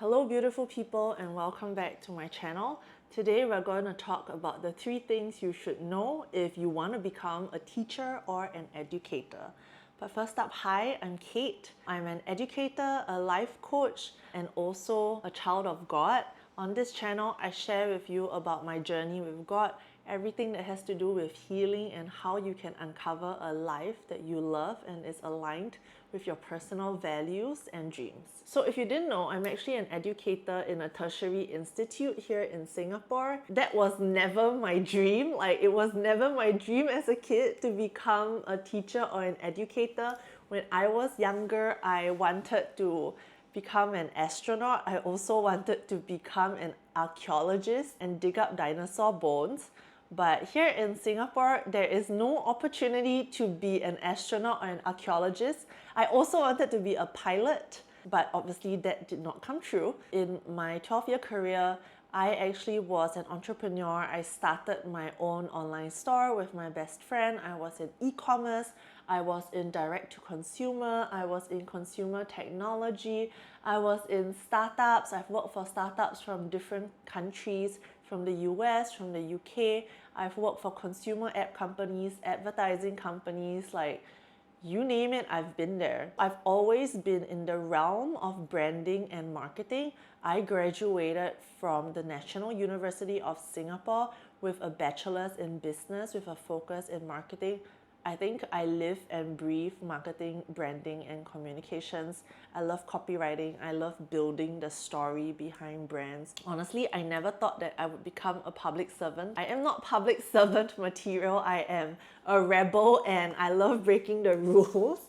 Hello beautiful people and welcome back to my channel. Today we're going to talk about the 3 things you should know if you want to become a teacher or an educator. But first up, hi, I'm Kate. I'm an educator, a life coach, and also a child of God. On this channel, I share with you about my journey with God, everything that has to do with healing and how you can uncover a life that you love and is aligned with your personal values and dreams. So if you didn't know, I'm actually an educator in a tertiary institute here in Singapore. That was never my dream. It was never my dream as a kid to become a teacher or an educator. When I was younger, I wanted to become an astronaut. I also wanted to become an archaeologist and dig up dinosaur bones. But here in Singapore, there is no opportunity to be an astronaut or an archaeologist. I also wanted to be a pilot, but obviously that did not come true. In my 12-year career, I actually was an entrepreneur. I started my own online store with my best friend. I was in e-commerce. I was in direct to consumer. I was in consumer technology. I was in startups. I've worked for startups from different countries, from the US, from the UK. I've worked for consumer app companies, advertising companies, you name it, I've been there. I've always been in the realm of branding and marketing. I graduated from the National University of Singapore with a bachelor's in business with a focus in marketing. I think I live and breathe marketing, branding, and communications. I love copywriting. I love building the story behind brands. Honestly, I never thought that I would become a public servant. I am not public servant material. I am a rebel and I love breaking the rules.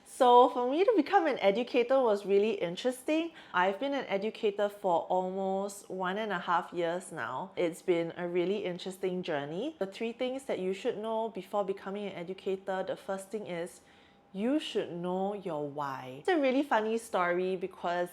So for me to become an educator was really interesting. I've been an educator for almost 1.5 years now. It's been a really interesting journey. The 3 things that you should know before becoming an educator, the first thing is you should know your why. It's a really funny story because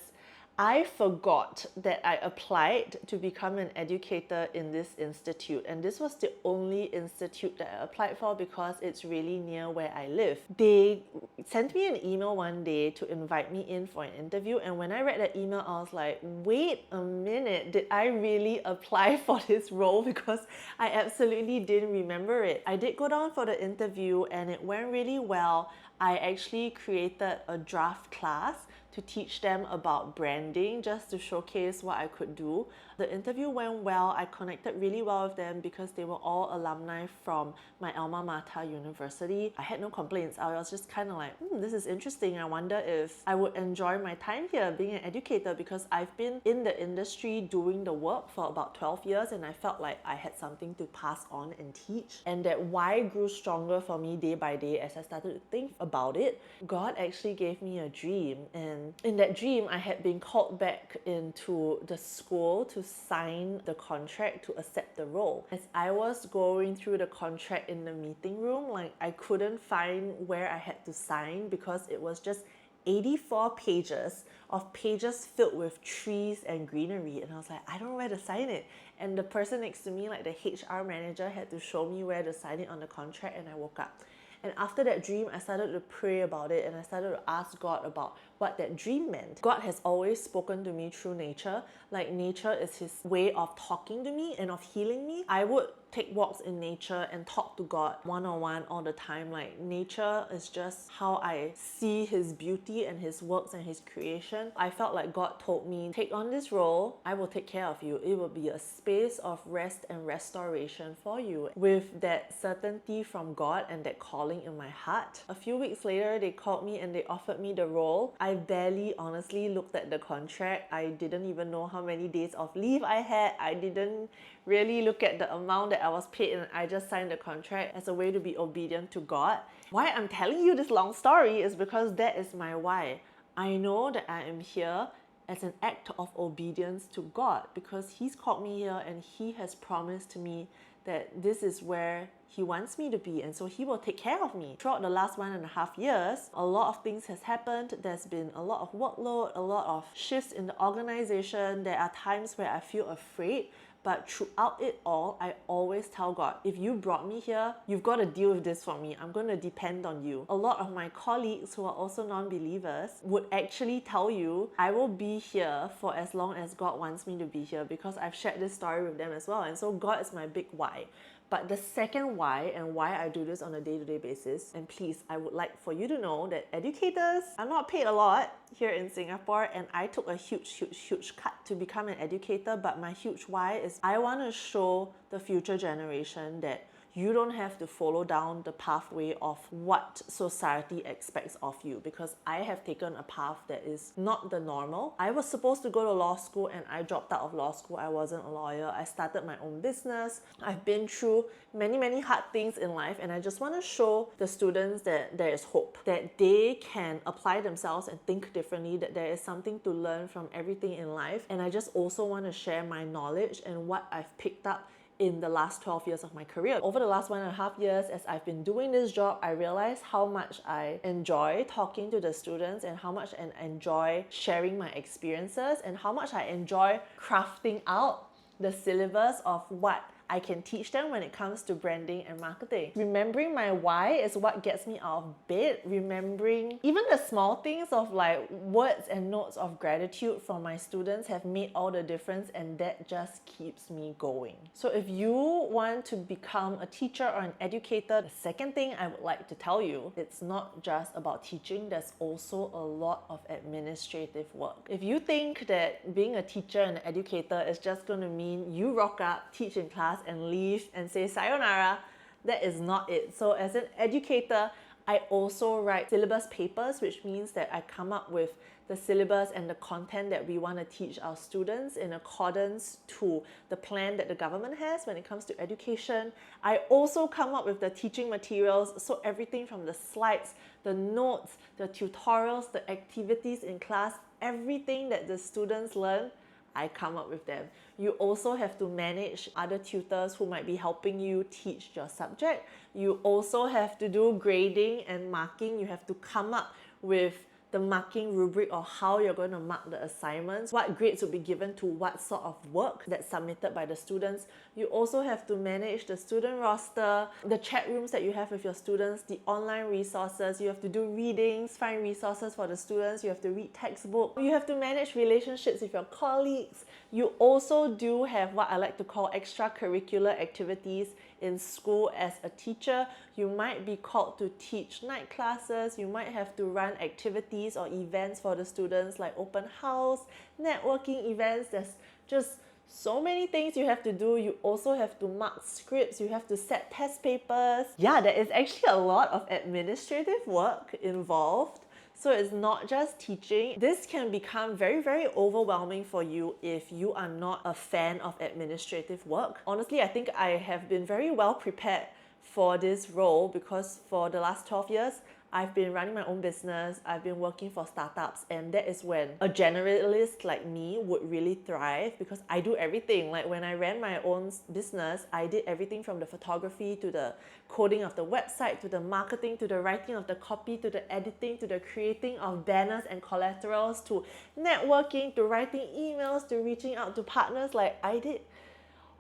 I forgot that I applied to become an educator in this institute, and this was the only institute that I applied for because it's really near where I live. They sent me an email one day to invite me in for an interview, and when I read that email, I was like, wait a minute, did I really apply for this role? Because I absolutely didn't remember it. I did go down for the interview and it went really well. I actually created a draft class to teach them about branding, just to showcase what I could do. The interview went well. I connected really well with them because they were all alumni from my alma mater university. I had no complaints. I was just kind of like, this is interesting. I wonder if I would enjoy my time here being an educator, because I've been in the industry doing the work for about 12 years and I felt like I had something to pass on and teach. And that why grew stronger for me day by day as I started to think about it. God actually gave me a dream, and in that dream, I had been called back into the school to sign the contract to accept the role. As I was going through the contract in the meeting room, I couldn't find where I had to sign because it was just 84 pages of pages filled with trees and greenery, and I was like, I don't know where to sign it. And the person next to me, the HR manager, had to show me where to sign it on the contract, and I woke up. And after that dream, I started to pray about it and I started to ask God about what that dream meant. God has always spoken to me through nature. Nature is His way of talking to me and of healing me. I would take walks in nature and talk to God one-on-one all the time. Nature is just how I see His beauty and His works and His creation. I felt like God told me, take on this role, I will take care of you. It will be a space of rest and restoration for you. With that certainty from God and that calling in my heart, a few weeks later, they called me and they offered me the role. I barely honestly looked at the contract. I didn't even know how many days of leave I had. I didn't really look at the amount that I was paid, and I just signed the contract as a way to be obedient to God. Why I'm telling you this long story is because that is my why. I know that I am here as an act of obedience to God because He's called me here and He has promised to me that this is where He wants me to be, and so He will take care of me. Throughout the last 1.5 years, a lot of things has happened. There's been a lot of workload, a lot of shifts in the organization. There are times where I feel afraid, But throughout it all, I always tell God, if you brought me here, you've got to deal with this for me. I'm going to depend on you. A lot of my colleagues who are also non-believers would actually tell you, I will be here for as long as God wants me to be here, because I've shared this story with them as well. And so God is my big why. But the second why, and why I do this on a day-to-day basis, and please, I would like for you to know that educators are not paid a lot here in Singapore, and I took a huge cut to become an educator. But my huge why is I want to show the future generation that you don't have to follow down the pathway of what society expects of you, because I have taken a path that is not the normal. I was supposed to go to law school and I dropped out of law school. I wasn't a lawyer. I started my own business. I've been through many hard things in life, and I just want to show the students that there is hope, that they can apply themselves and think differently, that there is something to learn from everything in life. And I just also want to share my knowledge and what I've picked up in the last 12 years of my career. Over the last 1.5 years, as I've been doing this job, I realized how much I enjoy talking to the students, and how much I enjoy sharing my experiences, and how much I enjoy crafting out the syllabus of what I can teach them when it comes to branding and marketing. Remembering my why is what gets me out of bed. Remembering even the small things of like words and notes of gratitude from my students have made all the difference, and that just keeps me going. So if you want to become a teacher or an educator, the second thing I would like to tell you, it's not just about teaching, there's also a lot of administrative work. If you think that being a teacher and an educator is just going to mean you rock up, teach in class, and leave and say sayonara, that is not it. So as an educator, I also write syllabus papers, which means that I come up with the syllabus and the content that we want to teach our students in accordance to the plan that the government has when it comes to education. I also come up with the teaching materials, so everything from the slides, the notes, the tutorials, the activities in class, everything that the students learn, I come up with them. You also have to manage other tutors who might be helping you teach your subject. You also have to do grading and marking. You have to come up with the marking rubric or how you're going to mark the assignments, what grades will be given to what sort of work that's submitted by the students. You also have to manage the student roster, the chat rooms that you have with your students, the online resources. You have to do readings, find resources for the students. You have to read textbooks. You have to manage relationships with your colleagues. You also do have what I like to call extracurricular activities in school. As a teacher, you might be called to teach night classes. You might have to run activities or events for the students like open house, networking events. There's just so many things you have to do. You also have to mark scripts. You have to set test papers. Yeah, there is actually a lot of administrative work involved. So it's not just teaching. This can become very overwhelming for you if you are not a fan of administrative work. Honestly, I think I have been very well prepared for this role, because for the last 12 years, I've been running my own business, I've been working for startups, and that is when a generalist like me would really thrive, because I do everything. Like when I ran my own business, I did everything from the photography to the coding of the website, to the marketing, to the writing of the copy, to the editing, to the creating of banners and collaterals, to networking, to writing emails, to reaching out to partners. Like I did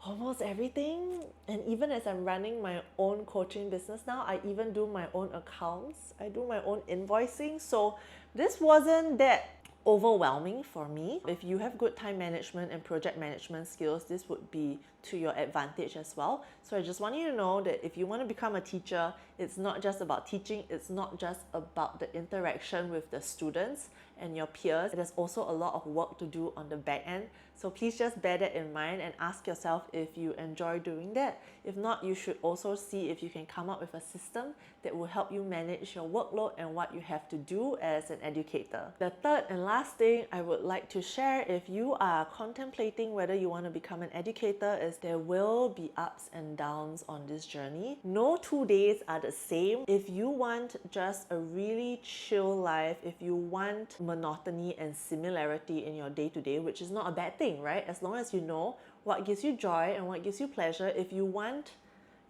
almost everything. And even as I'm running my own coaching business now, I even do my own accounts. I do my own invoicing. So this wasn't that overwhelming for me. If you have good time management and project management skills, this would be to your advantage as well. So I just want you to know that if you want to become a teacher, it's not just about teaching, it's not just about the interaction with the students and your peers. There's also a lot of work to do on the back end. So please just bear that in mind and ask yourself if you enjoy doing that. If not, you should also see if you can come up with a system that will help you manage your workload and what you have to do as an educator. The third and last thing I would like to share, if you are contemplating whether you want to become an educator, is there will be ups and downs on this journey. No 2 days are the same. If you want just a really chill life, if you want monotony and similarity in your day-to-day, which is not a bad thing, right? As long as you know what gives you joy and what gives you pleasure. If you want,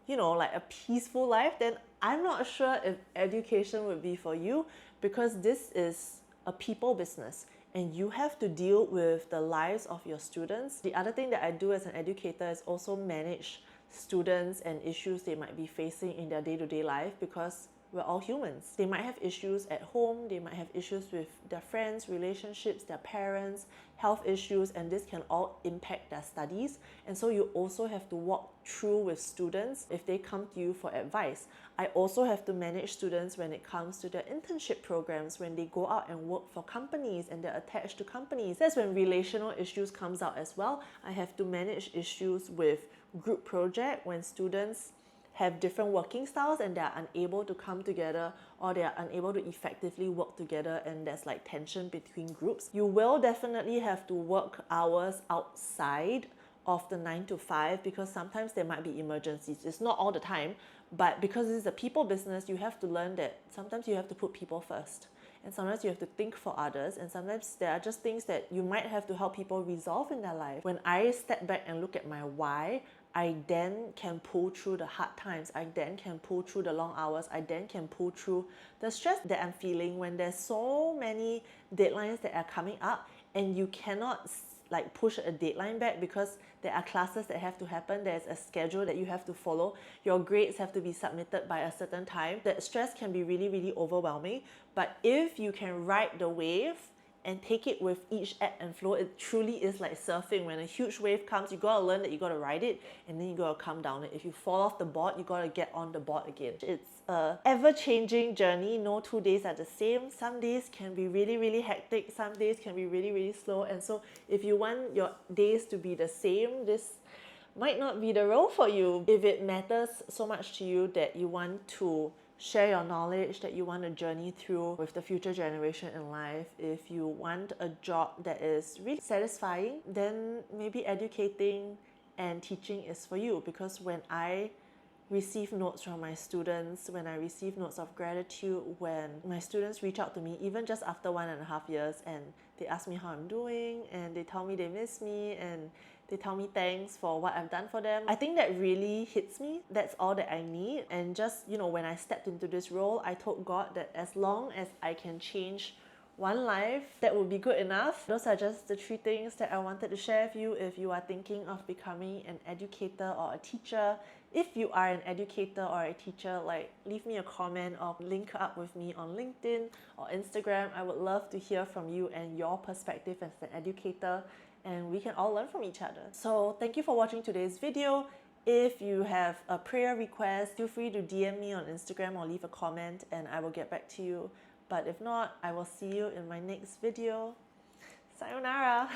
like a peaceful life, then I'm not sure if education would be for you, because this is a people business. and you have to deal with the lives of your students. The other thing that I do as an educator is also manage students and issues they might be facing in their day-to-day life, because we're all humans. They might have issues at home, they might have issues with their friends, relationships, their parents, health issues, and this can all impact their studies. And so you also have to walk through with students if they come to you for advice. I also have to manage students when it comes to their internship programs, when they go out and work for companies and they're attached to companies. That's when relational issues comes out as well. I have to manage issues with group project, when students have different working styles and they're unable to come together, or they're unable to effectively work together, and there's like tension between groups. You will definitely have to work hours outside of the 9 to 5, because sometimes there might be emergencies. It's not all the time, but because this is a people business, you have to learn that sometimes you have to put people first. And sometimes you have to think for others, and sometimes there are just things that you might have to help people resolve in their life. When I step back and look at my why, I then can pull through the hard times. I then can pull through the long hours. I then can pull through the stress that I'm feeling when there's so many deadlines that are coming up, and you cannot like push a deadline back because there are classes that have to happen. There's a schedule that you have to follow. Your grades have to be submitted by a certain time. That stress can be really, really overwhelming. But if you can ride the wave and take it with each ebb and flow, it truly is like surfing. When a huge wave comes, you gotta learn that you gotta ride it, and then you gotta come down it. If you fall off the board, you gotta get on the board again. It's a ever-changing journey. No 2 days are the same. Some days can be really, really hectic. Some days can be really, really slow. And so if you want your days to be the same, this might not be the role for you. If it matters so much to you that you want to share your knowledge, that you want to journey through with the future generation in life, if you want a job that is really satisfying, then maybe educating and teaching is for you. Because when I receive notes from my students, when I receive notes of gratitude, when my students reach out to me, even just after 1.5 years, and they ask me how I'm doing, and they tell me they miss me, and they tell me thanks for what I've done for them, I think that really hits me. That's all that I need. And just, when I stepped into this role, I told God that as long as I can change one life, that would be good enough. Those are just the 3 things that I wanted to share with you. If you are thinking of becoming an educator or a teacher, if you are an educator or a teacher, leave me a comment or link up with me on LinkedIn or Instagram. I would love to hear from you and your perspective as an educator, and we can all learn from each other. So thank you for watching today's video. If you have a prayer request, feel free to DM me on Instagram or leave a comment, and I will get back to you. But if not, I will see you in my next video. Sayonara!